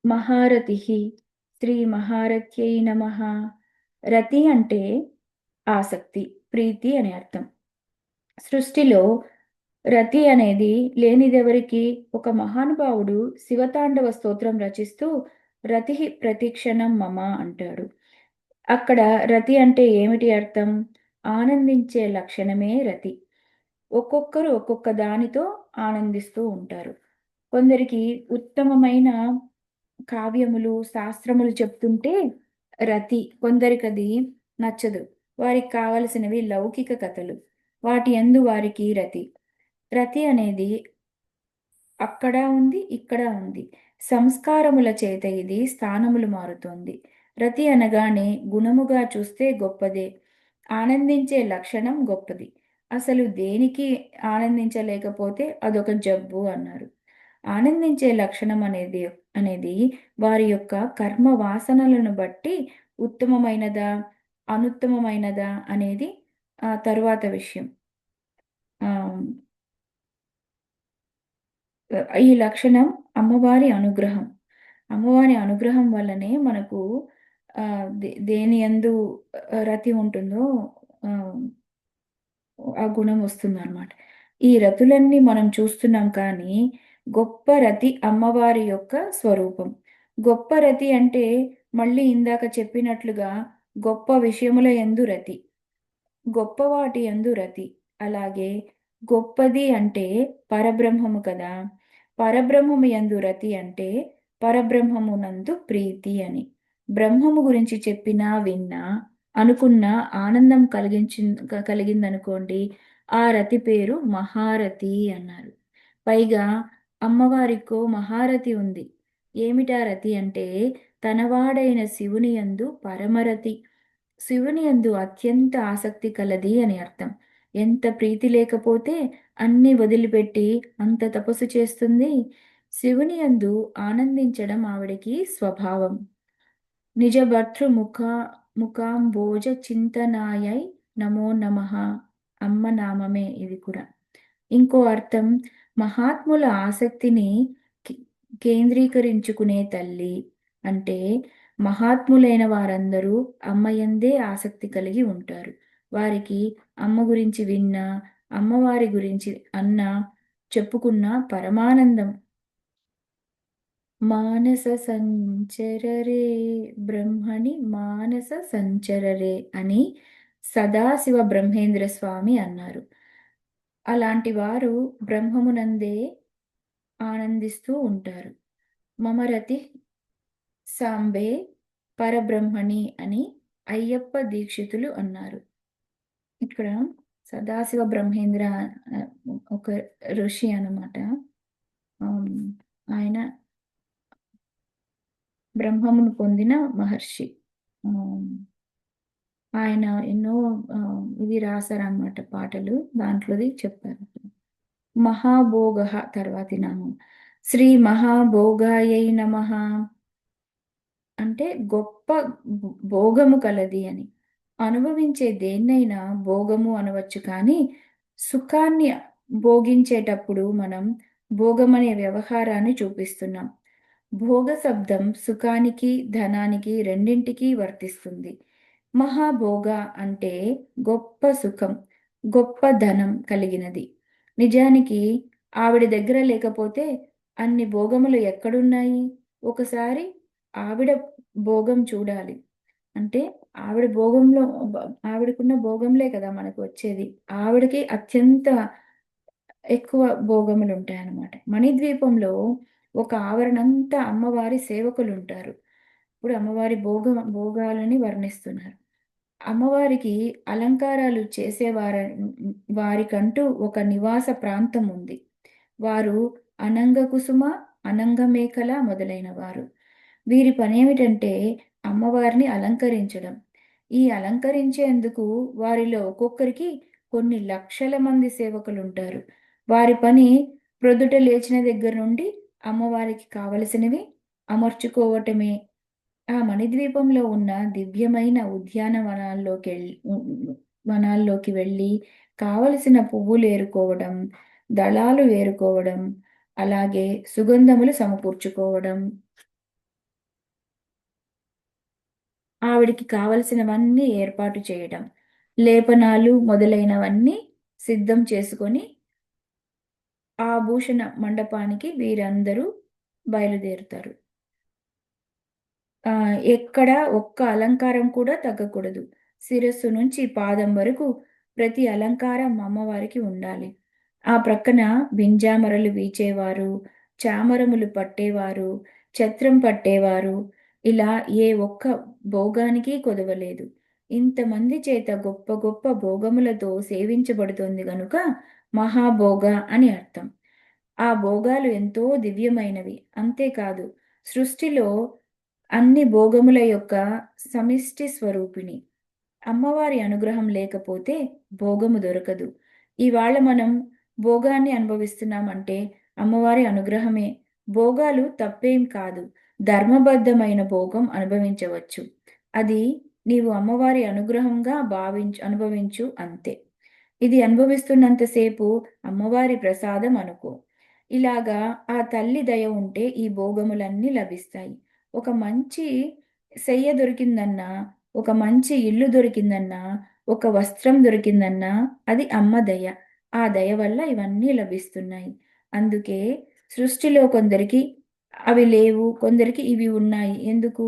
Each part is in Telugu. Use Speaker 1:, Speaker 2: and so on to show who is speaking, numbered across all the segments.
Speaker 1: మహారథిః శ్రీ మహారథ్యై నమః. రతి అంటే ఆసక్తి, ప్రీతి అని అర్థం. సృష్టిలో రతి అనేది లేనిదెవరికి? ఒక మహానుభావుడు శివతాండవ స్తోత్రం రచిస్తూ రతిః ప్రతిక్షణం మమ అంటాడు. అక్కడ రతి అంటే ఏమిటి అర్థం? ఆనందించే లక్షణమే రతి. ఒక్కొక్కరు ఒక్కొక్క దానితో ఆనందిస్తూ ఉంటారు. కొందరికి ఉత్తమమైన కావ్యములు, శాస్త్రములు చెప్తుంటే రతి, కొందరికది నచ్చదు. వారికి కావలసినవి లౌకిక కథలు. వాటి యందు వారికి రతి. రతి అనేది అక్కడ ఉంది, ఇక్కడ ఉంది. సంస్కారముల చేత ఇది స్థానములు మారుతోంది. రతి అనగానే గుణముగా చూస్తే గొప్పదే. ఆనందించే లక్షణం గొప్పది. అసలు దేనికి ఆనందించలేకపోతే అదొక జబ్బు అన్నారు. ఆనందించే లక్షణం అనేది వారి యొక్క కర్మ వాసనలను బట్టి ఉత్తమమైనదా, అనుత్తమమైనదా అనేది తరువాత విషయం. ఆ, ఈ లక్షణం అమ్మవారి అనుగ్రహం. అమ్మవారి అనుగ్రహం వల్లనే మనకు దేని యందు రతి ఉంటుందో ఆ, ఆ గుణం వస్తుందన్నమాట. ఈ రతులన్నీ మనం చూస్తున్నాం కానీ గొప్ప రతి అమ్మవారి యొక్క స్వరూపం. గొప్ప రతి అంటే మళ్ళీ ఇందాక చెప్పినట్లుగా గొప్ప విషయముల యందు రతి, గొప్పవాటి యందు రతి. అలాగే గొప్పది అంటే పరబ్రహ్మము కదా. పరబ్రహ్మము యందు రతి అంటే పరబ్రహ్మమునందు ప్రీతి అని. బ్రహ్మము గురించి చెప్పినా విన్నా అనుకున్న ఆనందం కలిగిందనుకోండి, ఆ రతి పేరు మహారథి అన్నారు. పైగా అమ్మవారికో మహారథి ఉంది. ఏమిటా రతి అంటే తనవాడైన శివుని యందు పరమరతి. శివుని యందు అత్యంత ఆసక్తి కలది అని అర్థం. ఎంత ప్రీతి లేకపోతే అన్ని వదిలిపెట్టి అంత తపస్సు చేస్తుంది. శివుని యందు ఆనందించడం ఆవిడకి స్వభావం. నిజ భర్తృ ముఖాంబోజ చింతనాయై నమో నమః. అమ్మ నామమే ఇది కూడా. ఇంకో అర్థం మహాత్ముల ఆసక్తిని కే- కేంద్రీకరించుకునే తల్లి అంటే మహాత్ములైన వారందరూ అమ్మయందే ఆసక్తి కలిగి ఉంటారు. వారికి అమ్మ గురించి విన్నా, అమ్మవారి గురించి అన్నా, చెప్పుకున్న పరమానందం. మానస సంచరరే బ్రహ్మణి మానస సంచరరే అని సదాశివ బ్రహ్మేంద్ర స్వామి అన్నారు. అలాంటి వారు బ్రహ్మమునందే ఆనందిస్తూ ఉంటారు. మమరతి సాంబే పరబ్రహ్మణి అని అయ్యప్ప దీక్షితులు అన్నారు. ఇక్కడ సదాశివ బ్రహ్మేంద్ర ఆ, ఒక ఋషి అన్నమాట. ఆయన బ్రహ్మమును పొందిన మహర్షి. ఆమ్, ఆయన ఎన్నో ఇది రాశారన్నమాట పాటలు. దాంట్లోది చెప్పారు. మహాభోగ తర్వాతి నామం శ్రీ మహాభోగాయై నమః అంటే గొప్ప భోగము కలది అని. అనుభవించే దేన్నైనా భోగము అనవచ్చు కానీ సుఖాన్ని భోగించేటప్పుడు మనం భోగమనే వ్యవహారాన్ని చూపిస్తున్నాం. భోగ శబ్దం సుఖానికి, ధనానికి రెండింటికి వర్తిస్తుంది. మహాభోగ అంటే గొప్ప సుఖం, గొప్ప ధనం కలిగినది. నిజానికి ఆవిడ దగ్గర లేకపోతే అన్ని భోగములు ఎక్కడున్నాయి? ఒకసారి ఆవిడ భోగం చూడాలి. అంటే ఆవిడ భోగంలో ఆవిడకున్న భోగంలే కదా మనకు వచ్చేది. ఆవిడకి అత్యంత ఎక్కువ భోగములు ఉంటాయన్నమాట. మణిద్వీపంలో ఒక ఆవరణంతా అమ్మవారి సేవకులు ఉంటారు. ఇప్పుడు అమ్మవారి భోగాలని వర్ణిస్తున్నారు. అమ్మవారికి అలంకారాలు వారికంటూ ఒక నివాస ప్రాంతం ఉంది. వారు అనంగ కుసుమ, అనంగ మేకల మొదలైన వారు. వీరి పనేమిటంటే అమ్మవారిని అలంకరించడం. ఈ అలంకరించేందుకు వారిలో ఒక్కొక్కరికి కొన్ని లక్షల మంది సేవకులు ఉంటారు. వారి పని ప్రొద్దుట లేచిన దగ్గర నుండి అమ్మవారికి కావలసినవి అమర్చుకోవటమే. ఆ మణిద్వీపంలో ఉన్న దివ్యమైన వనాల్లోకి వెళ్ళి కావలసిన పువ్వులు ఏరుకోవడం, దళాలు ఏరుకోవడం, అలాగే సుగంధములు సమకూర్చుకోవడం, ఆవిడికి కావలసినవన్నీ ఏర్పాటు చేయడం, లేపనాలు మొదలైనవన్నీ సిద్ధం చేసుకొని ఆభూషణ మండపానికి వీరందరూ బయలుదేరుతారు. ఎక్కడ ఒక్క అలంకారం కూడా తగ్గకూడదు. శిరస్సు నుంచి పాదం వరకు ప్రతి అలంకారం అమ్మవారికి ఉండాలి. ఆ ప్రక్కన వింజామరలు వీచేవారు, చామరములు పట్టేవారు, ఛత్రం పట్టేవారు, ఇలా ఏ ఒక్క భోగానికి కొదవలేదు. ఇంతమంది చేత గొప్ప గొప్ప భోగములతో సేవించబడుతోంది గనుక మహాభోగ అని అర్థం. ఆ భోగాలు ఎంతో దివ్యమైనవి. అంతేకాదు సృష్టిలో అన్ని భోగముల యొక్క సమిష్టి స్వరూపిణి. అమ్మవారి అనుగ్రహం లేకపోతే భోగము దొరకదు. ఇవాళ మనం భోగాన్ని అనుభవిస్తున్నామంటే అమ్మవారి అనుగ్రహమే. భోగాలు తప్పేం కాదు. ధర్మబద్ధమైన భోగం అనుభవించవచ్చు. అది నీవు అమ్మవారి అనుగ్రహంగా అనుభవించు అంతే. ఇది అనుభవిస్తున్నంతసేపు అమ్మవారి ప్రసాదం అనుకో. ఇలాగా ఆ తల్లి దయ ఉంటే ఈ భోగములన్నీ లభిస్తాయి. ఒక మంచి శయ్య దొరికిందన్నా, ఒక మంచి ఇల్లు దొరికిందన్నా, ఒక వస్త్రం దొరికిందన్నా అది అమ్మ దయ. ఆ దయ వల్ల ఇవన్నీ లభిస్తున్నాయి. అందుకే సృష్టిలో కొందరికి అవి లేవు, కొందరికి ఇవి ఉన్నాయి. ఎందుకు?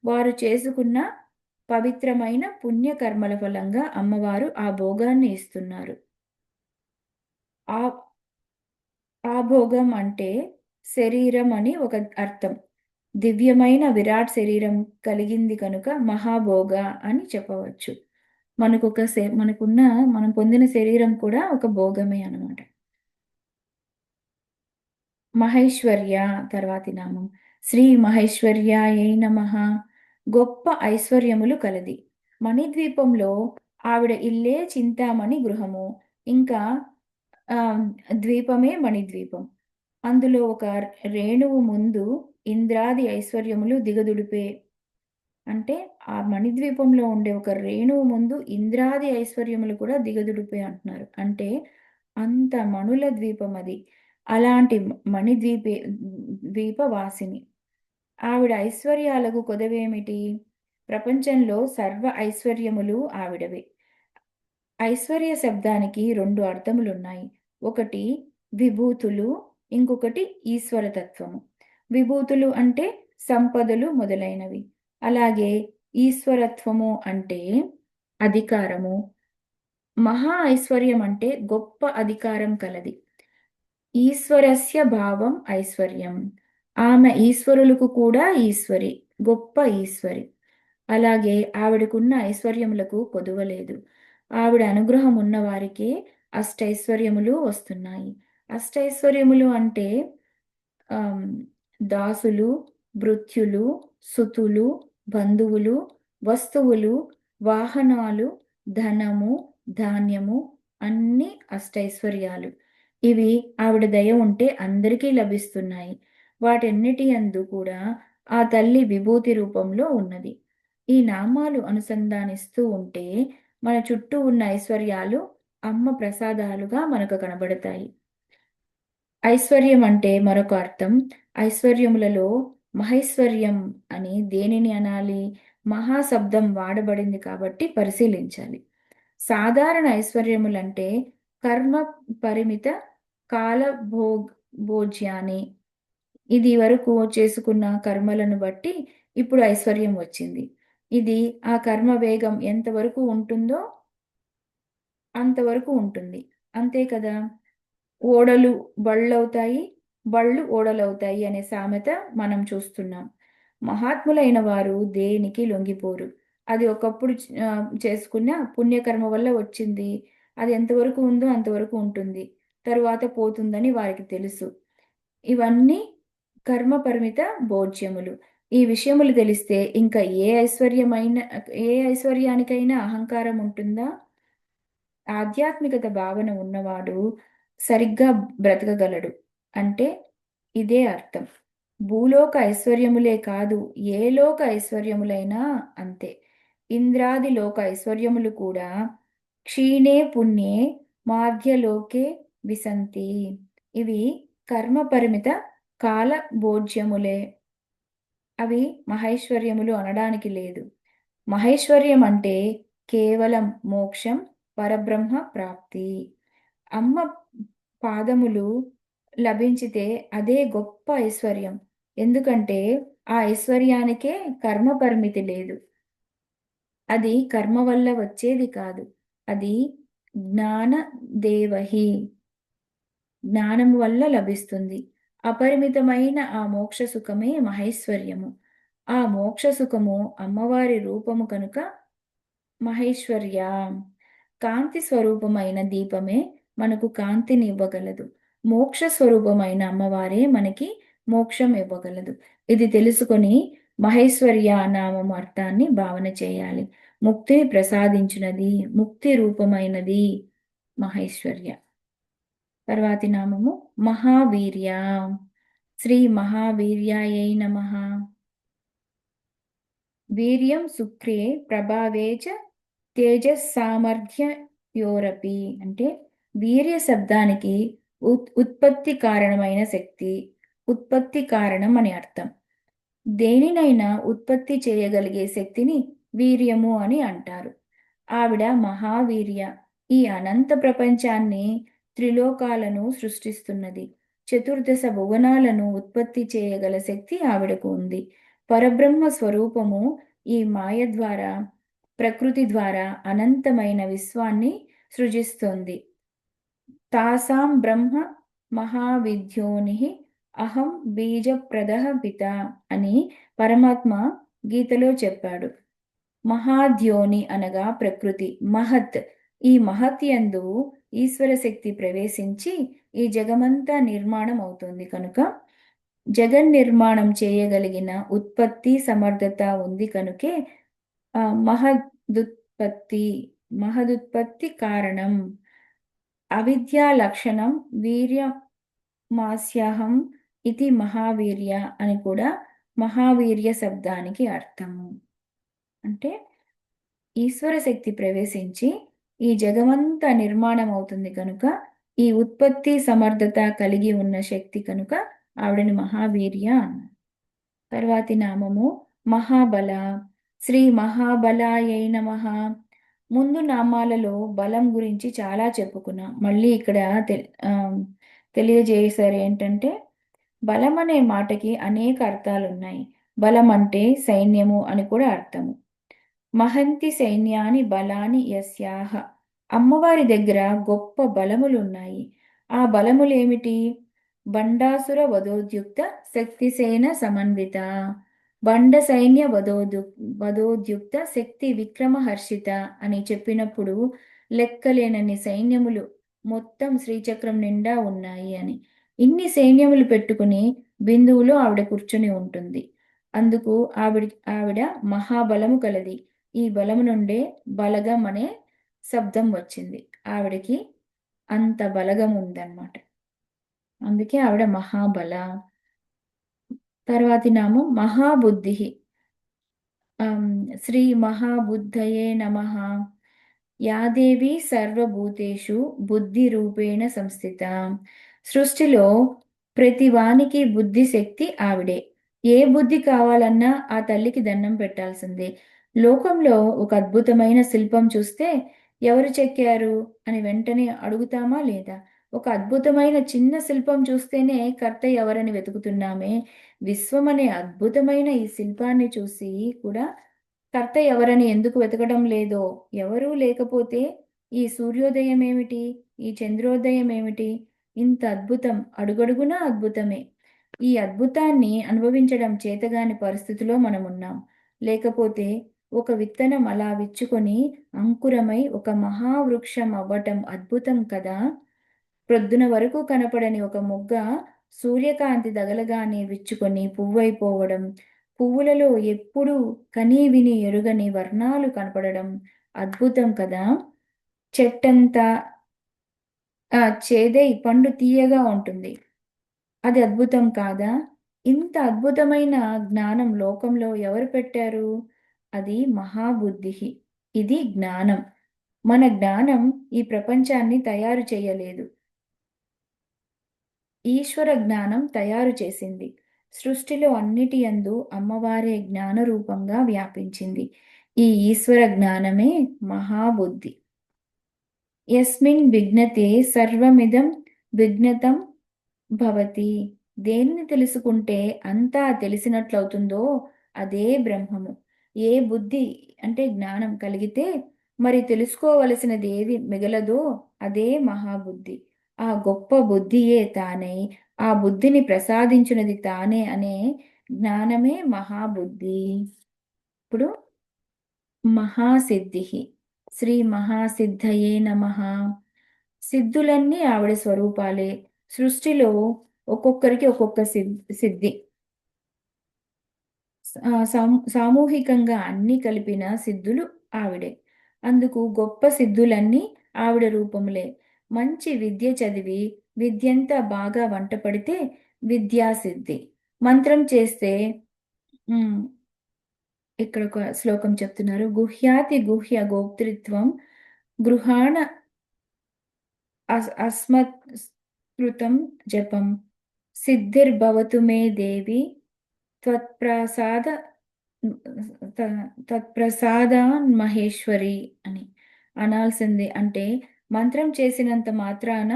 Speaker 1: వారు చేసుకున్న పవిత్రమైన పుణ్యకర్మల ఫలంగా అమ్మవారు ఆ భోగాన్ని ఇస్తున్నారు. ఆ ఆ భోగం అంటే శరీరం అని ఒక అర్థం. దివ్యమైన విరాట్ శరీరం కలిగింది కనుక మహాభోగ అని చెప్పవచ్చు. మనకున్న మనం పొందిన శరీరం కూడా ఒక భోగమే అన్నమాట. మహేశ్వర్య తర్వాతి నామం. శ్రీ మహేశ్వర్యాయై నమః. గొప్ప ఐశ్వర్యములు కలది. మణిద్వీపంలో ఆవిడ ఇల్లే చింతామణి గృహము. ఇంకా ఆహ్, ద్వీపమే మణిద్వీపం. అందులో ఒక రేణువు ముందు ఇంద్రాది ఐశ్వర్యములు దిగదుడిపే. అంటే ఆ మణిద్వీపంలో ఉండే ఒక రేణువు ముందు ఇంద్రాది ఐశ్వర్యములు కూడా దిగదుడిపే అంటున్నారు. అంటే అంత మణుల ద్వీపం అది. అలాంటి ద్వీపవాసిని. ఆవిడ ఐశ్వర్యాలకు కొదవేమిటి? ప్రపంచంలో సర్వ ఐశ్వర్యములు ఆవిడవే. ఐశ్వర్య శబ్దానికి 2 అర్థములున్నాయి. ఒకటి విభూతులు, ఇంకొకటి ఈశ్వరతత్వము. విభూతులు అంటే సంపదలు మొదలైనవి. అలాగే ఈశ్వరత్వము అంటే అధికారము. మహా ఐశ్వర్యం అంటే గొప్ప అధికారం కలది. ఈశ్వరస్య భావం ఐశ్వర్యం. ఆమె ఈశ్వరులకు కూడా ఈశ్వరి. గొప్ప ఈశ్వరి. అలాగే ఆవిడకున్న ఐశ్వర్యములకు కొదువలేదు. ఆవిడ అనుగ్రహం ఉన్న వారికే అష్టైశ్వర్యములు వస్తున్నాయి. అష్టైశ్వర్యములు అంటే ఆమ్, దాసులు, భృత్యులు, సుతులు, బంధువులు, వస్తువులు, వాహనాలు, ధనము, ధాన్యము అన్ని అష్టైశ్వర్యాలు. ఇవి ఆవిడ దయ ఉంటే అందరికీ లభిస్తున్నాయి. వాటన్నిటి యందు కూడా ఆ తల్లి విభూతి రూపంలో ఉన్నది. ఈ నామాలు అనుసంధానిస్తూ ఉంటే మన చుట్టూ ఉన్న ఐశ్వర్యాలు అమ్మ ప్రసాదాలుగా మనకు కనబడతాయి. ఐశ్వర్యం అంటే మరొక అర్థం. ఐశ్వర్యములలో మహైశ్వర్యం అని దేనిని అనాలి? మహాశబ్దం వాడబడింది కాబట్టి పరిశీలించాలి. సాధారణ ఐశ్వర్యములంటే కర్మ పరిమిత కాల భోజ్యాని. ఇది వరకు చేసుకున్న కర్మలను బట్టి ఇప్పుడు ఐశ్వర్యం వచ్చింది. ఇది ఆ కర్మ వేగం ఎంతవరకు ఉంటుందో అంతవరకు ఉంటుంది. అంతే కదా! ఓడలు బళ్ళవుతాయి, బళ్ళు ఓడలవుతాయి అనే సామెత మనం చూస్తున్నాం. మహాత్ములైన వారు దేనికి లొంగిపోరు. అది ఒకప్పుడు చేసుకున్న పుణ్యకర్మ వల్ల వచ్చింది. అది ఎంతవరకు ఉందో అంతవరకు ఉంటుంది. తరువాత పోతుందని వారికి తెలుసు. ఇవన్నీ కర్మ పరిమిత భోజ్యములు. ఈ విషయములు తెలిస్తే ఇంకా ఏ ఐశ్వర్యానికైనా అహంకారం ఉంటుందా? ఆధ్యాత్మికత భావన ఉన్నవాడు సరిగ్గా బ్రతకగలడు. అంటే ఇదే అర్థం. భూలోక ఐశ్వర్యములే కాదు, ఏ లోక ఐశ్వర్యములైనా అంతే. ఇంద్రాది లోక ఐశ్వర్యములు కూడా క్షీణే పుణ్యే మాధ్యలోకే విశంతి. ఇవి కర్మ పరిమిత కాల భోజ్యములే. అవి మహైశ్వర్యములు అనడానికి లేదు. మహేశ్వర్యం అంటే కేవలం మోక్షం, పరబ్రహ్మ ప్రాప్తి. అమ్మ పాదములు లభించితే అదే గొప్ప ఐశ్వర్యం. ఎందుకంటే ఆ ఐశ్వర్యానికే కర్మ పరిమితి లేదు. అది కర్మ వల్ల వచ్చేది కాదు. అది జ్ఞాన దేవహి, జ్ఞానం వల్ల లభిస్తుంది. అపరిమితమైన ఆ మోక్ష సుఖమే మహైశ్వర్యము. ఆ మోక్ష సుఖము అమ్మవారి రూపము కనుక మహేశ్వర్య. కాంతి స్వరూపమైన దీపమే మనకు కాంతిని ఇవ్వగలదు. మోక్ష స్వరూపమైన అమ్మవారే మనకి మోక్షం ఇవ్వగలదు. ఇది తెలుసుకొని మహేశ్వర్య నామం అర్థాన్ని భావన చేయాలి. ముక్తిని ప్రసాదించినది, ముక్తి రూపమైనది మహేశ్వర్య. తర్వాతి నామము మహావీర్య. శ్రీ మహావీర్యాయై నమః. వీర్యం శుక్రే ప్రభావే చ తేజస్సామర్థ్యయోరపి. అంటే వీర్య శబ్దానికి ఉత్పత్తి కారణమైన శక్తి, ఉత్పత్తి కారణం అని అర్థం. దేనినైనా ఉత్పత్తి చేయగలిగే శక్తిని వీర్యము అని అంటారు. ఆవిడ మహావీర్య. ఈ అనంత ప్రపంచాన్ని, త్రిలోకాలను సృష్టిస్తున్నది. చతుర్దశ భువనాలను ఉత్పత్తి చేయగల శక్తి ఆవిడకు ఉంది. పరబ్రహ్మ స్వరూపము ఈ మాయ ద్వారా, ప్రకృతి ద్వారా అనంతమైన విశ్వాన్ని సృజిస్తోంది. తాసాం బ్రహ్మ మహావిద్యోని అహం బీజప్రదః పిత అని పరమాత్మ గీతలో చెప్పాడు. మహాద్యోని అనగా ప్రకృతి, మహత్. ఈ మహత్ యందు ఈశ్వర శక్తి ప్రవేశించి ఈ జగమంతా నిర్మాణం అవుతుంది కనుక, జగన్ నిర్మాణం చేయగలిగిన ఉత్పత్తి సమర్థత ఉంది కనుకే మహదుత్పత్తి, మహదుత్పత్తి కారణం. అవిద్యా లక్షణం వీర్యమాస్యాహం ఇది మహావీర్య అని కూడా మహావీర్య శబ్దానికి అర్థము. అంటే ఈశ్వర శక్తి ప్రవేశించి ఈ జగమంతా నిర్మాణం అవుతుంది కనుక, ఈ ఉత్పత్తి సమర్థత కలిగి ఉన్న శక్తి కనుక ఆవిడని మహావీర్య అన్నారు. తర్వాతి నామము మహాబల. శ్రీ మహాబలాయై నమః. ముందు నామాలలో బలం గురించి చాలా చెప్పుకున్నాం. మళ్ళీ ఇక్కడ తెలియజేశారు ఏంటంటే, బలం అనే మాటకి అనేక అర్థాలు ఉన్నాయి. బలం అంటే సైన్యము అని కూడా అర్థము. మహంతి సైన్యాని బలాని యస్యాహ. అమ్మవారి దగ్గర గొప్ప బలములున్నాయి. ఆ బలములేమిటి? బండాసుర వధోద్యుక్త శక్తిసేన సమన్విత. బండ సైన్య వధోద్యుక్త శక్తి విక్రమహర్షిత అని చెప్పినప్పుడు లెక్కలేనన్ని సైన్యములు మొత్తం శ్రీచక్రం నిండా ఉన్నాయి అని. ఇన్ని సైన్యములు పెట్టుకుని బిందువులో ఆవిడ కూర్చుని ఉంటుంది. అందుకు ఆవిడ మహాబలము కలది. ఈ బలము నుండే బలగం అనే శబ్దం వచ్చింది. ఆవిడకి అంత బలగం ఉందన్నమాట. అందుకే ఆవిడ మహాబల. తర్వాతి నామం మహాబుద్ధి. శ్రీ మహాబుద్ధయే నమః. యాదేవి సర్వభూతేషు బుద్ధి రూపేణ సంస్థిత. సృష్టిలో ప్రతి వానికి బుద్ధి శక్తి ఆవిడే. ఏ బుద్ధి కావాలన్నా ఆ తల్లికి దండం పెట్టాల్సిందే. లోకంలో ఒక అద్భుతమైన శిల్పం చూస్తే ఎవరు చెక్కారు అని వెంటనే అడుగుతామా లేదా? ఒక అద్భుతమైన చిన్న శిల్పం చూస్తేనే కర్త ఎవరని వెతుకుతున్నామే. విశ్వం అనే అద్భుతమైన ఈ శిల్పాన్ని చూసి కూడా కర్త ఎవరని ఎందుకు వెతకడం లేదో. ఎవరూ లేకపోతే ఈ సూర్యోదయం ఏమిటి, ఈ చంద్రోదయం ఏమిటి? ఇంత అద్భుతం, అడుగడుగునా అద్భుతమే. ఈ అద్భుతాన్ని అనుభవించడం చేతగాని పరిస్థితిలో మనం ఉన్నాం. లేకపోతే ఒక విత్తనం అలా విచ్చుకొని అంకురమై ఒక మహావృక్షం అవ్వటం అద్భుతం కదా. ప్రొద్దున వరకు కనపడని ఒక మొగ్గ సూర్యకాంతి తగలగానే విచ్చుకొని పువ్వైపోవడం, పువ్వులలో ఎప్పుడూ కనీ విని ఎరుగని వర్ణాలు కనపడడం అద్భుతం కదా. చెట్టంతా చేదై పండు తీయగా ఉంటుంది. అది అద్భుతం కాదా? ఇంత అద్భుతమైన జ్ఞానం లోకంలో ఎవరు పెట్టారు? అది మహాబుద్ధి. ఇది జ్ఞానం. మన జ్ఞానం ఈ ప్రపంచాన్ని తయారు చేయలేదు. ఈశ్వర జ్ఞానం తయారు చేసింది. సృష్టిలో అన్నిటి యందు అమ్మవారే జ్ఞాన రూపంగా వ్యాపించింది. ఈ ఈశ్వర జ్ఞానమే మహాబుద్ధి. యస్మిన్ విజ్ఞతే సర్వమిదం విజ్ఞతం భవతి. దేనిని తెలుసుకుంటే అంతా తెలిసినట్లవుతుందో అదే బ్రహ్మము. ఏ బుద్ధి అంటే జ్ఞానం కలిగితే మరి తెలుసుకోవలసినది ఏది మిగలదో అదే మహాబుద్ధి. ఆ గొప్ప బుద్ధియే తానై ఆ బుద్ధిని ప్రసాదించినది తానే అనే జ్ఞానమే మహాబుద్ధి. ఇప్పుడు మహాసిద్ధి. శ్రీ మహాసిద్ధయే నమః. సిద్ధులన్నీ ఆవిడ స్వరూపాలే. సృష్టిలో ఒక్కొక్కరికి ఒక్కొక్క సిద్ధి. సామూహికంగా అన్ని కలిపిన సిద్ధులు ఆవిడే. అందుకు గొప్ప సిద్ధులన్నీ ఆవిడ రూపములే. మంచి విద్య చదివి విద్యంతా బాగా వంట పడితే విద్యాసిద్ధి. మంత్రం చేస్తే ఉమ్, ఇక్కడ ఒక శ్లోకం చెప్తున్నారు. గుహ్యాతి గుహ్య గోప్తృత్వం గృహాణ అస్మత్కృతం జపం సిద్ధిర్భవతు మే దేవి త్వత్ప్రసాద తత్ప్రసాదాన్ మహేశ్వరి అని అనాల్సింది. అంటే మంత్రం చేసినంత మాత్రాన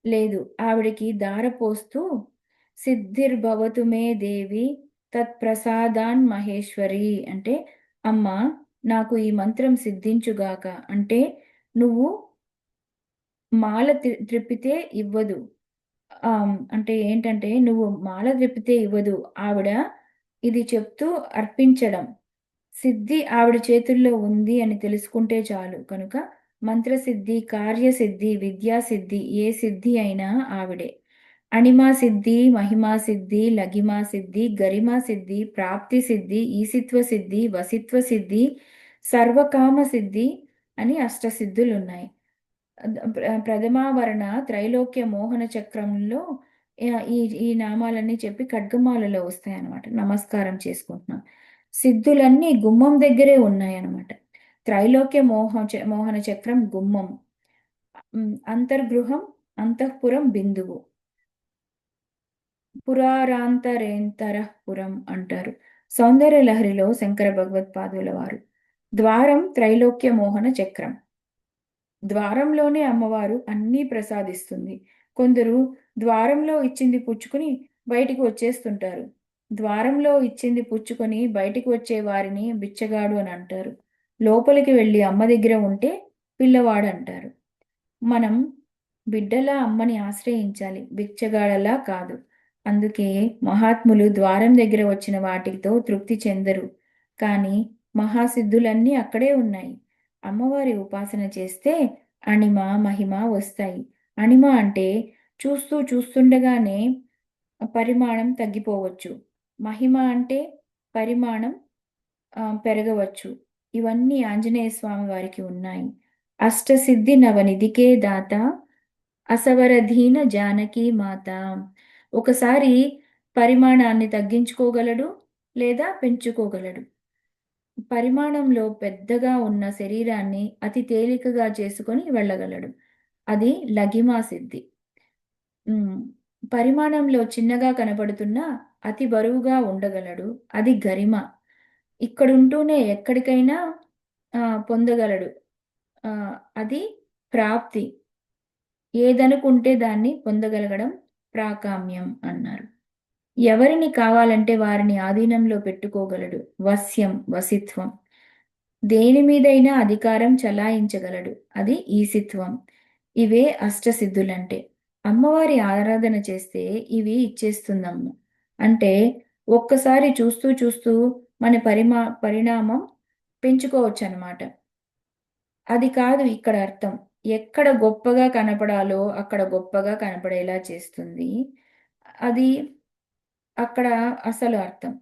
Speaker 1: లేదు, ఆవిడికి దారపోస్తూ సిద్ధిర్భవతు మే దేవి తత్ప్రసాదాన్ మహేశ్వరి అంటే అమ్మ నాకు ఈ మంత్రం సిద్ధించుగాక అంటే నువ్వు మాల త్రిప్పితే ఇవ్వదు. అంటే ఏంటంటే నువ్వు మాల త్రిప్పితే ఇవ్వదు ఆవిడ. ఇది చెప్తూ అర్పించడం. సిద్ధి ఆవిడ చేతుల్లో ఉంది అని తెలుసుకుంటే చాలు. కనుక మంత్రసిద్ధి, కార్యసిద్ధి, విద్యాసిద్ధి ఏ సిద్ధి అయినా ఆవిడే. అణిమా సిద్ధి, మహిమా సిద్ధి, లఘిమా సిద్ధి, గరిమా సిద్ధి, ప్రాప్తి సిద్ధి, ఈసిత్వ సిద్ధి, వసిత్వ సిద్ధి, సర్వకామ సిద్ధి అని అష్టసిద్ధులు ఉన్నాయి. ప్రథమావరణ త్రైలోక్య మోహన చక్రంలో ఈ ఈ నామాలన్నీ చెప్పి ఖడ్గమాలలో వస్తాయన్నమాట. నమస్కారం చేసుకుంటున్నాం. సిద్ధులన్నీ గుమ్మం దగ్గరే ఉన్నాయన్నమాట. త్రైలోక్య మోహన చక్రం గుమ్మం. అంతర్గృహం అంతఃపురం బిందువు. పురారాంతరేంతరపురం అంటారు. సౌందర్య లహరిలో శంకర భగవత్పాదుల వారు. ద్వారం త్రైలోక్య మోహన చక్రం. ద్వారంలోనే అమ్మవారు అన్నీ ప్రసాదిస్తుంది. కొందరు ద్వారంలో ఇచ్చింది పుచ్చుకుని బయటికి వచ్చేస్తుంటారు. ద్వారంలో ఇచ్చింది పుచ్చుకొని బయటికి వచ్చే వారిని బిచ్చగాడు అని అంటారు. లోపలికి వెళ్ళి అమ్మ దగ్గర ఉంటే పిల్లవాడు అంటారు. మనం బిడ్డలా అమ్మని ఆశ్రయించాలి, బిచ్చగాడలా కాదు. అందుకే మహాత్ములు ద్వారం దగ్గర వచ్చిన వాటితో తృప్తి చెందరు. కానీ మహాసిద్ధులన్నీ అక్కడే ఉన్నాయి. అమ్మవారి ఉపాసన చేస్తే అణిమ మహిమ వస్తాయి. అణిమ అంటే చూస్తూ చూస్తుండగానే పరిమాణం తగ్గిపోవచ్చు. మహిమ అంటే పరిమాణం పెరగవచ్చు. ఇవన్నీ ఆంజనేయ స్వామి వారికి ఉన్నాయి. అష్టసిద్ధి నవనిధికే దాత అసవరధీన జానకి మాత. ఒకసారి పరిమాణాన్ని తగ్గించుకోగలడు లేదా పెంచుకోగలడు. పరిమాణంలో పెద్దగా ఉన్న శరీరాన్ని అతి తేలికగా చేసుకొని వెళ్ళగలడు. అది లఘిమా సిద్ధి. పరిమాణంలో చిన్నగా కనపడుతున్నా అతి బరువుగా ఉండగలడు. అది గరిమ. ఇక్కడుంటూనే ఎక్కడికైనా పొందగలడు. అది ప్రాప్తి. ఏదనుకుంటే దాన్ని పొందగలగడం ప్రాకామ్యం అన్నారు. ఎవరిని కావాలంటే వారిని ఆధీనంలో పెట్టుకోగలడు. వశ్యం, వసిత్వం. దేని మీదైనా అధికారం చలాయించగలడు. అది ఈసిత్వం. ఇవే అష్టసిద్ధులంటే. అమ్మవారి ఆరాధన చేస్తే ఇవి ఇచ్చేస్తుందమ్మ. అంటే ఒక్కసారి చూస్తూ చూస్తూ మన పరిణామం పెంచుకోవచ్చు అన్నమాట. అది కాదు ఇక్కడ అర్థం. ఎక్కడ గొప్పగా కనపడాలో అక్కడ గొప్పగా కనపడేలా చేస్తుంది. అది అక్కడ అసలు అర్థం.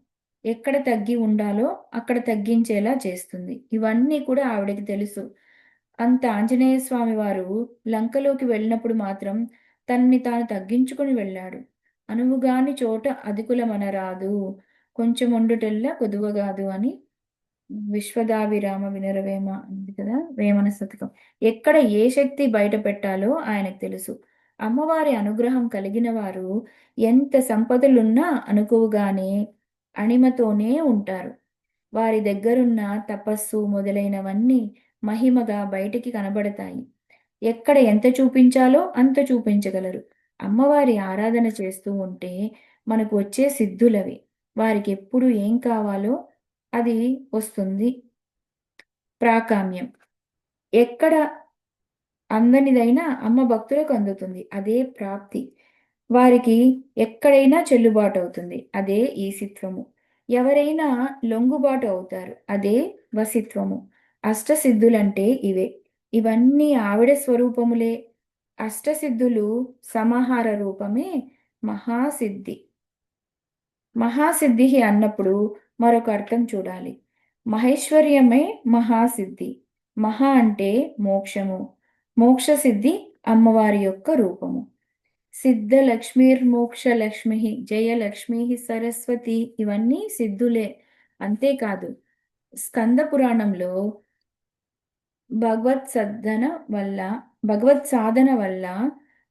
Speaker 1: ఎక్కడ తగ్గి ఉండాలో అక్కడ తగ్గించేలా చేస్తుంది. ఇవన్నీ కూడా ఆవిడకి తెలుసు. అంత ఆంజనేయ స్వామి వారు లంకలోకి వెళ్ళినప్పుడు మాత్రం తనని తాను తగ్గించుకుని వెళ్ళాడు. అనువుగాని చోట అధికులమనరాదు, కొంచెం ఉండుటెల్లా కొదువగాదు అని విశ్వదాభిరామ వినరవేమ ఉంది కదా, వేమన శతకం. ఎక్కడ ఏ శక్తి బయట పెట్టాలో ఆయనకు తెలుసు. అమ్మవారి అనుగ్రహం కలిగిన వారు ఎంత సంపదలున్నా అనుకువగానే అణిమతోనే ఉంటారు. వారి దగ్గరున్న తపస్సు మొదలైనవన్నీ మహిమగా బయటికి కనబడతాయి. ఎక్కడ ఎంత చూపించాలో అంత చూపించగలరు. అమ్మవారి ఆరాధన చేస్తూ ఉంటే మనకు వచ్చే సిద్ధులవి. వారికి ఎప్పుడు ఏం కావాలో అది వస్తుంది. ప్రాకామ్యం. ఎక్కడ అందనిదైనా అమ్మ భక్తులకు అందుతుంది. అదే ప్రాప్తి. వారికి ఎక్కడైనా చెల్లుబాటు అవుతుంది. అదే ఈశిత్వము. ఎవరైనా లొంగుబాటు అవుతారు. అదే వసిత్వము. అష్టసిద్ధులంటే ఇవే. ఇవన్నీ ఆవిడ స్వరూపములే. అష్టసిద్ధులు సమాహార రూపమే మహాసిద్ధి. మహాసిద్ధి అన్నప్పుడు మరొక అర్థం చూడాలి. మహేశ్వర్యమే మహాసిద్ధి. మహా అంటే మోక్షము. మోక్ష సిద్ధి అమ్మవారి యొక్క రూపము. సిద్ధ లక్ష్మీర్మోక్ష లక్ష్మి జయ లక్ష్మీ సరస్వతి ఇవన్నీ సిద్ధులే. అంతేకాదు స్కంద పురాణంలో భగవత్ సద్ధన వల్ల భగవత్ సాధన వల్ల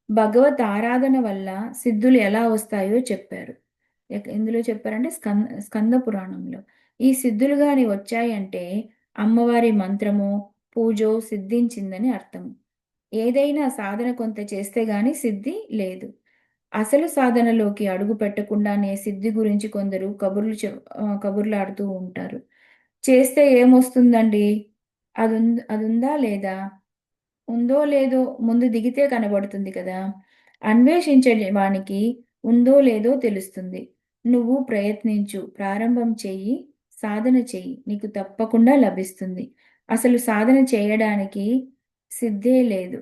Speaker 1: భగవత్ ఆరాధన వల్ల సిద్ధులు ఎలా వస్తాయో చెప్పారు. ఎందులో చెప్పారంటే స్కంద పురాణంలో. ఈ సిద్ధులు గాని వచ్చాయంటే అమ్మవారి మంత్రము పూజో సిద్ధించిందని అర్థం. ఏదైనా సాధన కొంత చేస్తే గాని సిద్ధి లేదు. అసలు సాధనలోకి అడుగు పెట్టకుండానే సిద్ధి గురించి కొందరు కబుర్లాడుతూ ఉంటారు. చేస్తే ఏమొస్తుందండి? అదుందా లేదా? ఉందో లేదో ముందు దిగితే కనబడుతుంది కదా! అన్వేషించే వానికి ఉందో లేదో తెలుస్తుంది. నువ్వు ప్రయత్నించు, ప్రారంభం చెయ్యి, సాధన చెయ్యి. నీకు తప్పకుండా లభిస్తుంది. అసలు సాధన చేయడానికి సిద్ధే లేదు.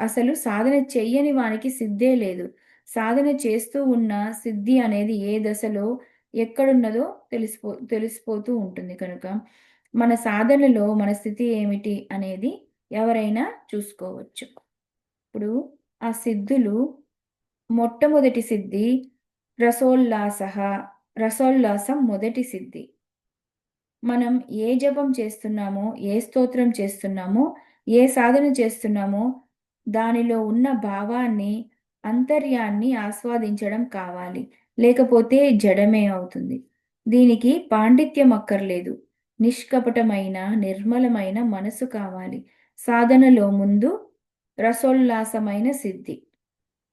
Speaker 1: అసలు సాధన చెయ్యని వానికి సిద్ధే లేదు. సాధన చేస్తూ ఉన్న సిద్ధి అనేది ఏ దశలో ఎక్కడున్నదో తెలిసిపోతూ ఉంటుంది కనుక మన సాధనలో మన స్థితి ఏమిటి అనేది ఎవరైనా చూసుకోవచ్చు. ఇప్పుడు ఆ సిద్ధులు మొట్టమొదటి సిద్ధి రసోల్లాసః. రసోల్లాసం మొదటి సిద్ధి. మనం ఏ జపం చేస్తున్నామో, ఏ స్తోత్రం చేస్తున్నామో, ఏ సాధన చేస్తున్నామో దానిలో ఉన్న భావాన్ని, అంతర్యాన్ని ఆస్వాదించడం కావాలి. లేకపోతే జడమే అవుతుంది. దీనికి పాండిత్యం అక్కర్లేదు. నిష్కపటమైన, నిర్మలమైన మనసు కావాలి. సాధనలో ముందు రసోల్లాసమైన సిద్ధి.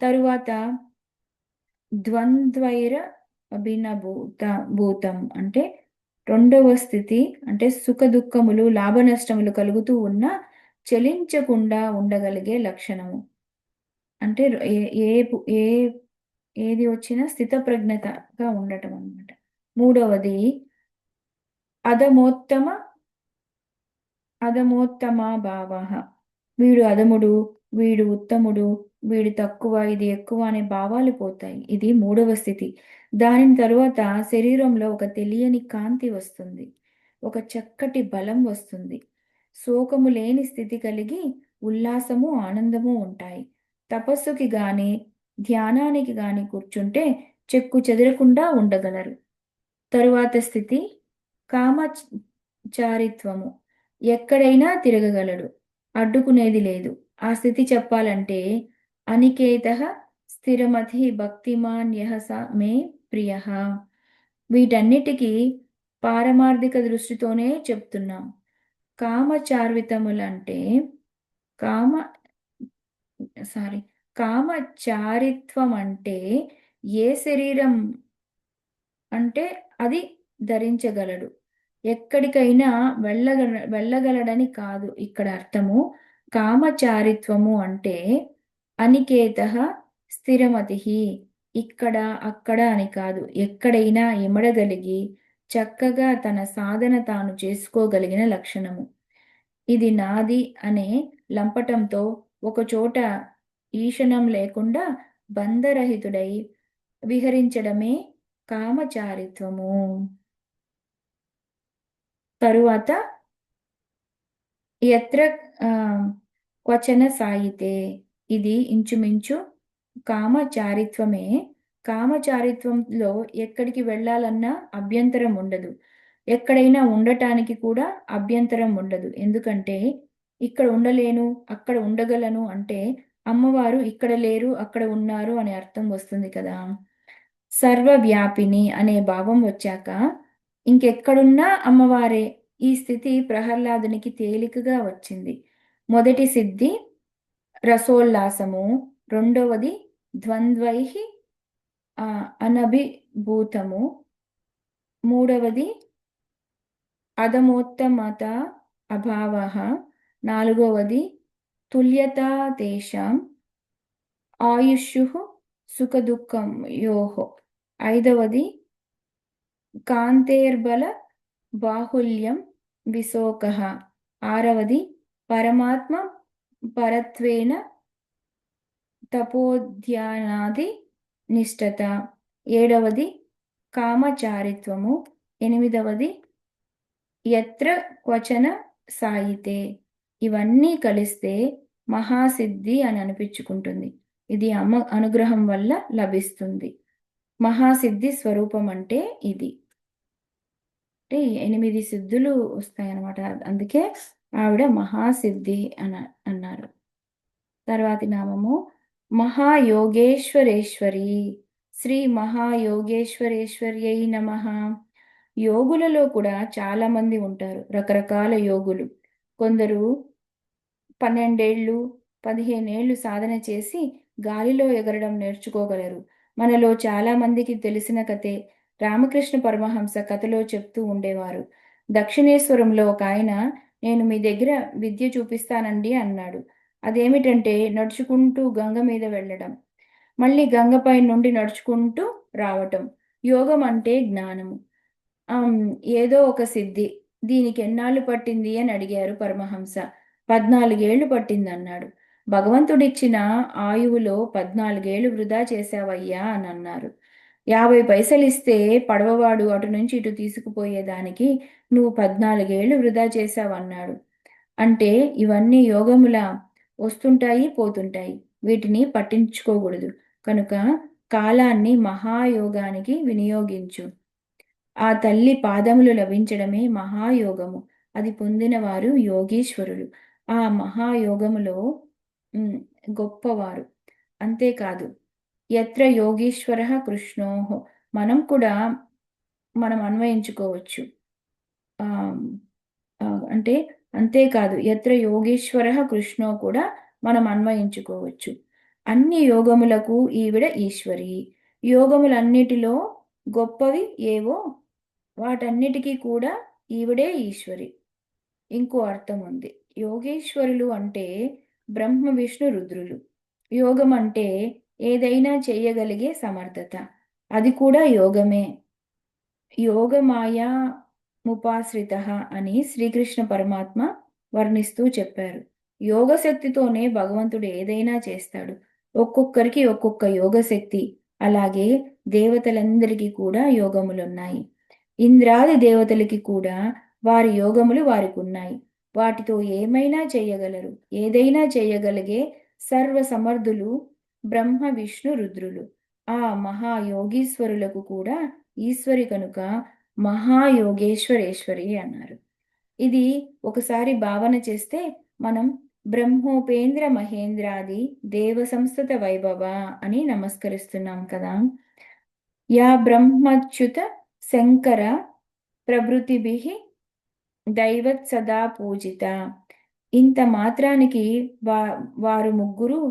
Speaker 1: తరువాత ద్వంద్వైర భూతం అంటే రెండవ స్థితి అంటే సుఖ దుఃఖములు లాభ నష్టములు కలుగుతూ ఉన్నా చలించకుండా ఉండగలిగే లక్షణము. అంటే ఏ ఏది వచ్చినా స్థితప్రజ్ఞతగా ఉండటం అన్నమాట. మూడవది అధమోత్తమ అధమోత్తమా భావః. వీడు అధముడు, వీడు ఉత్తముడు, వీడు తక్కువ, ఇది ఎక్కువ అనే భావాలు పోతాయి. ఇది మూడవ స్థితి. దాని తరువాత శరీరంలో ఒక తెలియని కాంతి వస్తుంది. ఒక చక్కటి బలం వస్తుంది. శోకము లేని స్థితి కలిగి ఉల్లాసము, ఆనందము ఉంటాయి. తపస్సుకి గాని, ధ్యానానికి గాని కూర్చుంటే చెక్కు చెదరకుండా ఉండగలరు. తరువాత స్థితి కామచారిత్వము. ఎక్కడైనా తిరగగలడు. అడ్డుకునేది లేదు. ఆ స్థితి చెప్పాలంటే అనికేతః స్థిరమతి భక్తిమాన్ యః స మే ప్రియః. వీటన్నిటికీ పారమార్థిక దృష్టితోనే చెప్తున్నాం. కామచార్వితములంటే కామ సారీ కామచారిత్వం అంటే ఏ శరీరం అంటే అది ధరించగలడు. ఎక్కడికైనా వెళ్ళగలడని కాదు ఇక్కడ అర్థము. కామచారిత్వము అంటే అనికేతః స్థిరమతిః. ఇక్కడ అక్కడ అని కాదు. ఎక్కడైనా ఇమడగలిగి చక్కగా తన సాధన తాను చేసుకోగలిగిన లక్షణము. ఇది నాది అనే లంపటంతో ఒకచోట ఈషణం లేకుండా బంధరహితుడై విహరించడమే కామచారిత్వము. తరువాత ఎత్ర క్వచన సాయితే. ఇది ఇంచుమించు కామచారిత్వమే. కామచారిత్వంలో ఎక్కడికి వెళ్ళాలన్నా అభ్యంతరం ఉండదు. ఎక్కడైనా ఉండటానికి కూడా అభ్యంతరం ఉండదు. ఎందుకంటే ఇక్కడ ఉండలేను, అక్కడ ఉండగలను అంటే అమ్మవారు ఇక్కడ లేరు, అక్కడ ఉన్నారు అనే అర్థం వస్తుంది కదా. సర్వవ్యాపిని అనే భావం వచ్చాక ఇంకెక్కడున్నా అమ్మవారే. ఈ స్థితి ప్రహ్లాదునికి తేలికగా వచ్చింది. మొదటి సిద్ధి రసోల్లాసము, రెండవది ద్వంద్వై అనభిభూతము, మూడవది అధమోత్తమత అభావ, నాలుగవది తుల్యతా తేషాం ఆయుష్షు సుఖదుఃఖయోః, ఐదవది కాంతేర్బల బాహుల్యం విశోకః, ఆరవది పరమాత్మ పరత్వేన తపోధ్యానాది నిష్టత, ఏడవది కామచారిత్వము, ఎనిమిదవది యత్ర క్వచన సాయితే. ఇవన్నీ కలిస్తే మహాసిద్ధి అని అనిపించుకుంటుంది. ఇది అమ్మ అనుగ్రహం వల్ల లభిస్తుంది. మహాసిద్ధి స్వరూపం అంటే ఇది. అంటే 8 సిద్ధులు వస్తాయన్నమాట. అందుకే ఆవిడ మహాసిద్ధి అన్నారు. తర్వాతి నామము మహాయోగేశ్వరేశ్వరి. శ్రీ మహాయోగేశ్వరేశ్వర్యై నమః. యోగులలో కూడా చాలా మంది ఉంటారు, రకరకాల యోగులు. కొందరు 12 ఏళ్ళు 15 ఏళ్ళు సాధన చేసి గాలిలో ఎగరడం నేర్చుకోగలరు. మనలో చాలా మందికి తెలిసిన కథే. రామకృష్ణ పరమహంస కథలో చెప్తూ ఉండేవారు. దక్షిణేశ్వరంలో ఒక ఆయన, నేను మీ దగ్గర విద్య చూపిస్తానండి అన్నాడు. అదేమిటంటే నడుచుకుంటూ గంగ మీద వెళ్ళడం, మళ్ళీ గంగపై నుండి నడుచుకుంటూ రావటం. యోగం అంటే జ్ఞానము. ఏదో ఒక సిద్ధి. దీనికి ఎన్నాళ్ళు పట్టింది అని అడిగారు పరమహంస. 14 ఏళ్ళు పట్టింది అన్నాడు. భగవంతుడిచ్చిన ఆయువులో 14 ఏళ్ళు వృధా చేశావయ్యా అని అన్నారు. 50 పైసలు ఇస్తే పడవవాడు అటు నుంచి ఇటు తీసుకుపోయేదానికి నువ్వు 14 ఏళ్ళు వృధా చేశావన్నాడు. అంటే ఇవన్నీ యోగములా వస్తుంటాయి, పోతుంటాయి. వీటిని పట్టించుకోకూడదు. కనుక కాలాన్ని మహాయోగానికి వినియోగించు. ఆ తల్లి పాదములు లభించడమే మహాయోగము. అది పొందిన వారు యోగీశ్వరులు. ఆ మహాయోగములో గొప్పవారు. అంతేకాదు, యత్ర యోగీశ్వర కృష్ణోహో, మనం అన్వయించుకోవచ్చు. అంటే అంతేకాదు, యత్ర యోగేశ్వర కృష్ణో కూడా మనం అన్వయించుకోవచ్చు. అన్ని యోగములకు ఈవిడ ఈశ్వరి. యోగములన్నిటిలో గొప్పవి ఏవో వాటన్నిటికీ కూడా ఈవిడే ఈశ్వరి. ఇంకో అర్థం ఉంది. యోగేశ్వరులు అంటే బ్రహ్మ విష్ణు రుద్రులు. యోగం అంటే ఏదైనా చేయగలిగే సమర్థత. అది కూడా యోగమే. యోగమాయా ముపాశ్రిత అని శ్రీకృష్ణ పరమాత్మ వర్ణిస్తూ చెప్పారు. యోగ శక్తితోనే భగవంతుడు ఏదైనా చేస్తాడు. ఒక్కొక్కరికి ఒక్కొక్క యోగశక్తి. అలాగే దేవతలందరికీ కూడా యోగములున్నాయి. ఇంద్రాది దేవతలకి కూడా వారి యోగములు వారికి ఉన్నాయి. వాటితో ఏమైనా చేయగలరు. ఏదైనా చేయగలిగే సర్వ సమర్థులు బ్రహ్మ విష్ణు రుద్రులు. ఆ మహాయోగీశ్వరులకు కూడా ఈశ్వరి కనుక మహాయోగేశ్వరేశ్వరి అన్నారు. ఇది ఒకసారి భావన చేస్తే మనం బ్రహ్మోపేంద్ర మహేంద్రాది దేవ సంస్థత వైభవ అని నమస్కరిస్తున్నాం కదా. యా బ్రహ్మచ్యుత శంకర ప్రభృతిభిః దైవత్ సదా పూజిత. ఇంత మాత్రానికి వారు ముగ్గురు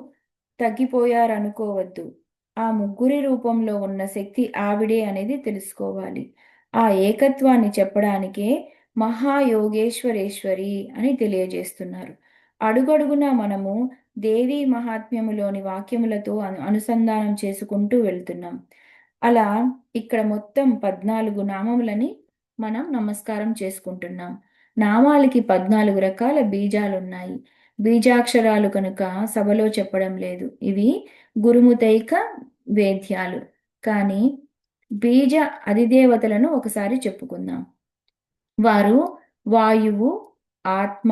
Speaker 1: తగ్గిపోయారనుకోవద్దు. ఆ ముగ్గురి రూపంలో ఉన్న శక్తి ఆవిడే అనేది తెలుసుకోవాలి. ఆ ఏకత్వాన్ని చెప్పడానికే మహాయోగేశ్వరేశ్వరి అని తెలియజేస్తున్నారు. అడుగడుగున మనము దేవీ మహాత్మ్యములోని వాక్యములతో అనుసంధానం చేసుకుంటూ వెళ్తున్నాం. అలా ఇక్కడ మొత్తం 14 నామములని మనం నమస్కారం చేసుకుంటున్నాం. నామాలకి 14 రకాల బీజాలున్నాయి. బీజాక్షరాలు కనుక సభలో చెప్పడం లేదు. ఇవి గురుముతైక వేద్యాలు. కానీ బీజ అధిదేవతలను ఒకసారి చెప్పుకుందాం. వారు వాయువు, ఆత్మ,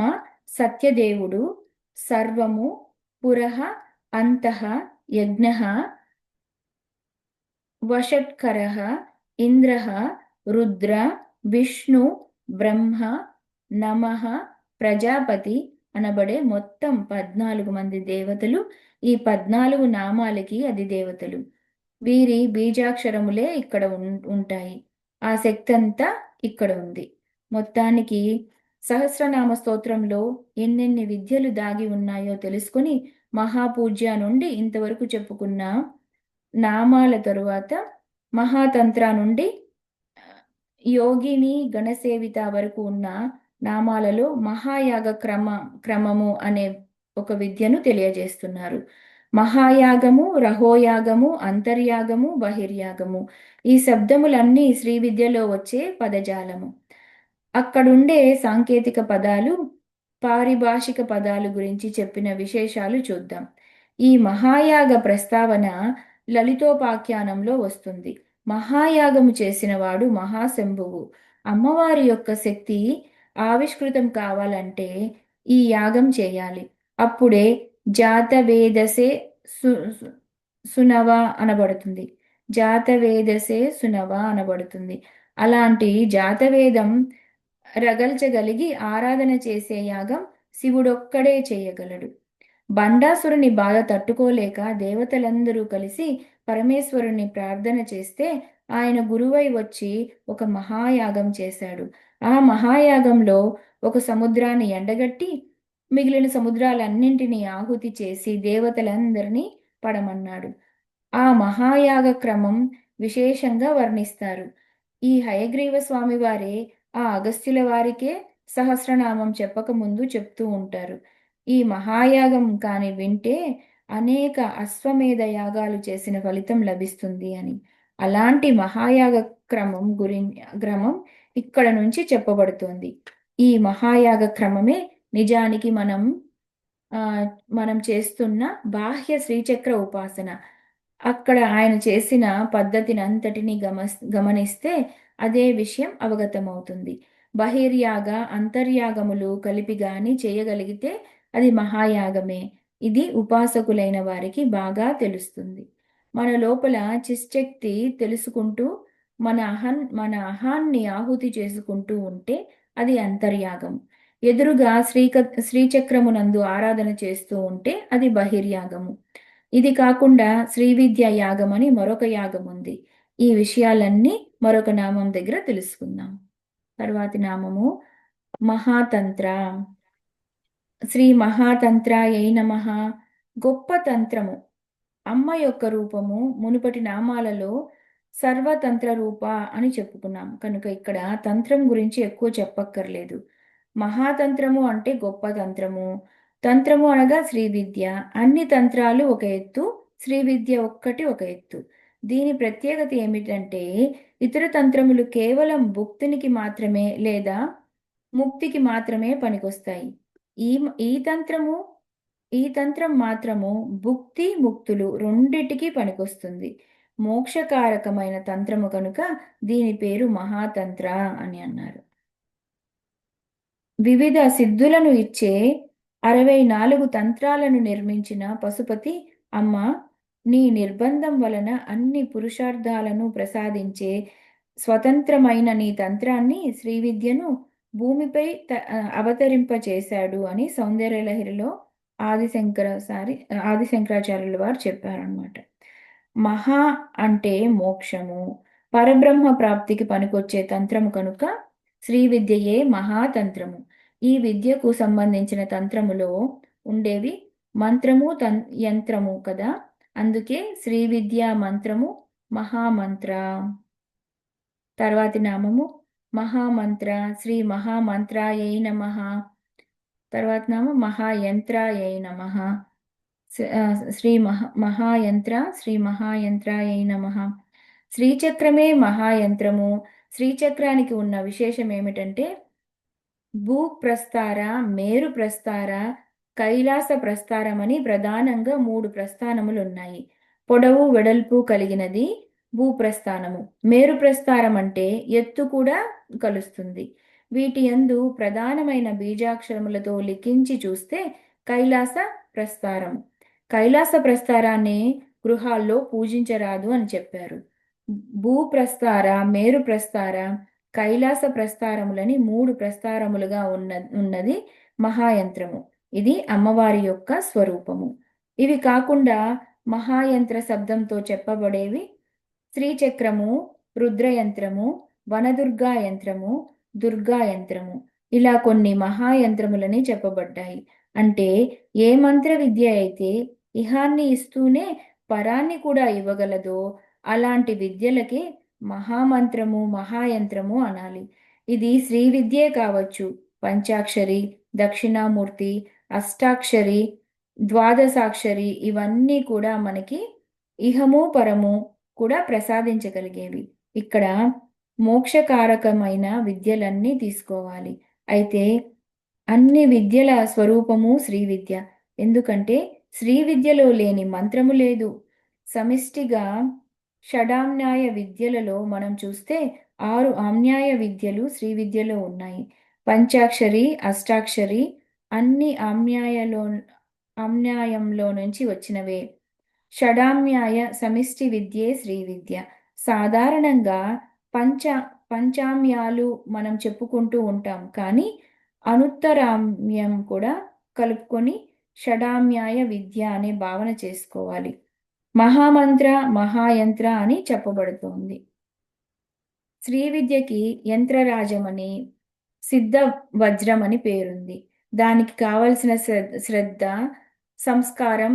Speaker 1: సత్యదేవుడు, సర్వము, పురః, అంతః, యజ్ఞః, వషట్కరః, ఇంద్రః, రుద్ర, విష్ణు, బ్రహ్మ, నమః, ప్రజాపతి అనబడే మొత్తం 14 మంది దేవతలు. ఈ 14 నామాలకి అధిదేవతలు. వీరి బీజాక్షరములే ఇక్కడ ఉంటాయి. ఆ శక్తి అంతా ఇక్కడ ఉంది. మొత్తానికి సహస్రనామ స్తోత్రంలో ఎన్నెన్ని విద్యలు దాగి ఉన్నాయో తెలుసుకొని మహాపూజ్య నుండి ఇంతవరకు చెప్పుకున్న నామాల తరువాత మహాతంత్ర నుండి యోగిని గణసేవిత వరకు ఉన్న నామాలలో మహాయాగ క్రమము అనే ఒక విద్యను తెలియజేస్తున్నారు. మహాయాగము, రహోయాగము, అంతర్యాగము, బహిర్యాగము, ఈ శబ్దములన్నీ శ్రీ విద్యలో వచ్చే పదజాలము. అక్కడుండే సాంకేతిక పదాలు, పారిభాషిక పదాలు గురించి చెప్పిన విశేషాలు చూద్దాం. ఈ మహాయాగ ప్రస్తావన లలితోపాఖ్యానంలో వస్తుంది. మహాయాగము చేసినవాడు మహాశంభువు. అమ్మవారి యొక్క శక్తి ఆవిష్కృతం కావాలంటే ఈ యాగం చేయాలి. అప్పుడే జాతవేదసే సునవ అనబడుతుంది. జాతవేదసే సునవ అనబడుతుంది. అలాంటి జాతవేదం రగల్చగలిగి ఆరాధన చేసే యాగం శివుడొక్కడే చేయగలడు. బండాసురుని బాధ తట్టుకోలేక దేవతలందరూ కలిసి పరమేశ్వరుని ప్రార్థన చేస్తే ఆయన గురువై వచ్చి ఒక మహాయాగం చేశాడు. ఆ మహాయాగంలో ఒక సముద్రాన్ని ఎండగట్టి మిగిలిన సముద్రాలన్నింటినీ ఆహుతి చేసి దేవతలందరినీ పడమన్నాడు. ఆ మహాయాగ క్రమం విశేషంగా వర్ణిస్తారు. ఈ హయగ్రీవ స్వామి వారే ఆ అగస్త్యుల వారికే సహస్రనామం చెప్పకముందు చెప్తూ ఉంటారు. ఈ మహాయాగం కాని వింటే అనేక అశ్వమేధ యాగాలు చేసిన ఫలితం లభిస్తుంది అని. అలాంటి మహాయాగ క్రమం ఇక్కడ నుంచి చెప్పబడుతోంది. ఈ మహాయాగ క్రమమే నిజానికి మనం చేస్తున్న బాహ్య శ్రీచక్ర ఉపాసన. అక్కడ ఆయన చేసిన పద్ధతిని అంతటిని గమనిస్తే అదే విషయం అవగతమవుతుంది. బహిర్యాగ, అంతర్యాగములు కలిపి గాని చేయగలిగితే అది మహాయాగమే. ఇది ఉపాసకులైన వారికి బాగా తెలుస్తుంది. మన లోపల చిశక్తి తెలుసుకుంటూ మన అహాన్ని ఆహుతి చేసుకుంటూ ఉంటే అది అంతర్యాగం. ఎదురుగా శ్రీచక్రమునందు ఆరాధన చేస్తూ ఉంటే అది బహిర్యాగము. ఇది కాకుండా శ్రీవిద్య యాగం అని మరొక యాగం ఉంది. ఈ విషయాలన్నీ మరొక నామం దగ్గర తెలుసుకుందాం. తర్వాతి నామము మహాతంత్ర. శ్రీ మహాతంత్రాయై నమః. గొప్ప తంత్రము. అమ్మ యొక్క రూపము మునుపటి నామాలలో సర్వతంత్ర రూప అని చెప్పుకున్నాం కనుక ఇక్కడ తంత్రం గురించి ఎక్కువ చెప్పక్కర్లేదు. మహాతంత్రము అంటే గొప్ప తంత్రము. తంత్రము అనగా శ్రీ విద్య. అన్ని తంత్రాలు ఒక ఎత్తు, శ్రీ విద్య ఒక్కటి ఒక ఎత్తు. దీని ప్రత్యేకత ఏమిటంటే ఇతర తంత్రములు కేవలం భుక్తినికి మాత్రమే లేదా ముక్తికి మాత్రమే పనికొస్తాయి. ఈ ఈ తంత్రము ఈ తంత్రం మాత్రము భుక్తి ముక్తులు రెండిటికి పనికొస్తుంది. మోక్షకారకమైన తంత్రము కనుక దీని పేరు మహాతంత్ర అని అన్నారు. వివిధ సిద్ధులను ఇచ్చే 64 తంత్రాలను నిర్మించిన పశుపతి అమ్మ నీ నిర్బంధం వలన అన్ని పురుషార్థాలను ప్రసాదించే స్వతంత్రమైన నీ తంత్రాన్ని శ్రీ విద్యను భూమిపై అవతరింపచేశాడు అని సౌందర్యలహరిలో ఆదిశంకరాచార్యుల వారు చెప్పారనమాట. మహా అంటే మోక్షము, పరబ్రహ్మ ప్రాప్తికి పనికొచ్చే తంత్రము కనుక శ్రీ విద్యయే మహాతంత్రము. ఈ విద్యకు సంబంధించిన తంత్రములో ఉండేవి మంత్రము యంత్రము కదా, అందుకే శ్రీ విద్యా మంత్రము మహామంత్ర. తర్వాతి నామము మహామంత్ర. శ్రీ మహామంత్రాయై నమః. తర్వాత నామం మహాయంత్రాయై నమః. శ్రీ మహాయంత్ర, శ్రీ మహాయంత్రాయై నమః. శ్రీచక్రమే మహాయంత్రము. శ్రీచక్రానికి ఉన్న విశేషం ఏమిటంటే భూప్రస్తార, మేరు ప్రస్తార, కైలాస ప్రస్తారమని ప్రధానంగా 3 ప్రస్థానములు ఉన్నాయి. పొడవు వెడల్పు కలిగినది భూప్రస్థానము. మేరు ప్రస్తారం అంటే ఎత్తు కూడా కలుస్తుంది. వీటి యందు ప్రధానమైన బీజాక్షరములతో లిఖించి చూస్తే కైలాస ప్రస్తారము. కైలాస ప్రస్తారాన్ని గృహాల్లో పూజించరాదు అని చెప్పారు. భూప్రస్తార, మేరు ప్రస్తార, కైలాస ప్రస్తారములని 3 ప్రస్తారములుగా ఉన్నది మహాయంత్రము. ఇది అమ్మవారి యొక్క స్వరూపము. ఇవి కాకుండా మహాయంత్ర శబ్దంతో చెప్పబడేవి శ్రీచక్రము, రుద్రయంత్రము, వనదుర్గా యంత్రము, దుర్గా యంత్రము, ఇలా కొన్ని మహాయంత్రములని చెప్పబడ్డాయి. అంటే ఏ మంత్ర విద్య అయితే ఇహాన్ని ఇస్తూనే పరాన్ని కూడా ఇవ్వగలదో అలాంటి విద్యలకి మహామంత్రము, మహాయంత్రము అనాలి. ఇది శ్రీ విద్యే కావచ్చు, పంచాక్షరి, దక్షిణామూర్తి, అష్టాక్షరి, ద్వాదశాక్షరి, ఇవన్నీ కూడా మనకి ఇహము పరము కూడా ప్రసాదించగలిగేవి. ఇక్కడ మోక్షకారకమైన విద్యలన్నీ తీసుకోవాలి. అయితే అన్ని విద్యల స్వరూపము శ్రీ విద్య. ఎందుకంటే శ్రీ విద్యలో లేని మంత్రము లేదు. సమిష్టిగా షడామ్నాయ విద్యలలో మనం చూస్తే 6 ఆమ్నాయ విద్యలు శ్రీ విద్యలో ఉన్నాయి. పంచాక్షరి, అష్టాక్షరి అన్ని ఆమ్నాయంలో నుంచి వచ్చినవే. షడామ్యాయ సమిష్టి విద్యే శ్రీ విద్య. సాధారణంగా పంచ పంచామ్యాలు మనం చెప్పుకుంటూ ఉంటాం, కానీ అనుత్తరామ్యం కూడా కలుపుకొని షడామ్యాయ విద్య అనే భావన చేసుకోవాలి. మహామంత్ర, మహాయంత్ర అని చెప్పబడుతోంది. శ్రీ విద్యకి యంత్రరాజమని, సిద్ధ వజ్రం అని పేరుంది. దానికి కావలసిన శ్రద్ధ, సంస్కారం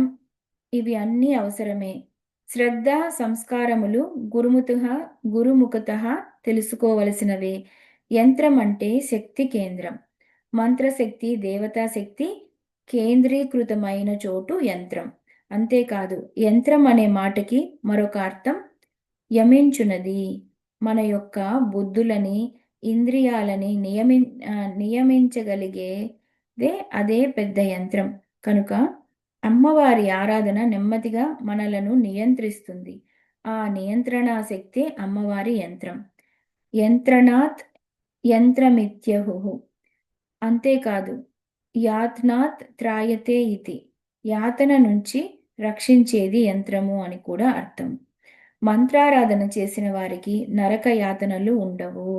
Speaker 1: ఇవి అన్నీ అవసరమే. శ్రద్ధ, సంస్కారములు గురుముఖత తెలుసుకోవలసినవే. యంత్రం అంటే శక్తి కేంద్రం. మంత్రశక్తి, దేవతా శక్తి కేంద్రీకృతమైన చోటు యంత్రం. అంతేకాదు, యంత్రం అనే మాటకి మరొక అర్థం యమించునది. మన యొక్క బుద్ధులని, ఇంద్రియాలని నియమించగలిగేదే అదే పెద్ద యంత్రం. కనుక అమ్మవారి ఆరాధన నెమ్మదిగా మనలను నియంత్రిస్తుంది. ఆ నియంత్రణా శక్తే అమ్మవారి యంత్రం. యంత్రణాత్ యంత్రమిత్యహు. అంతేకాదు, యాత్నాత్ త్రాయతే ఇతి. యాతన నుంచి రక్షించేది యంత్రము అని కూడా అర్థం. మంత్రారాధన చేసిన వారికి నరక యాతనలు ఉండవు.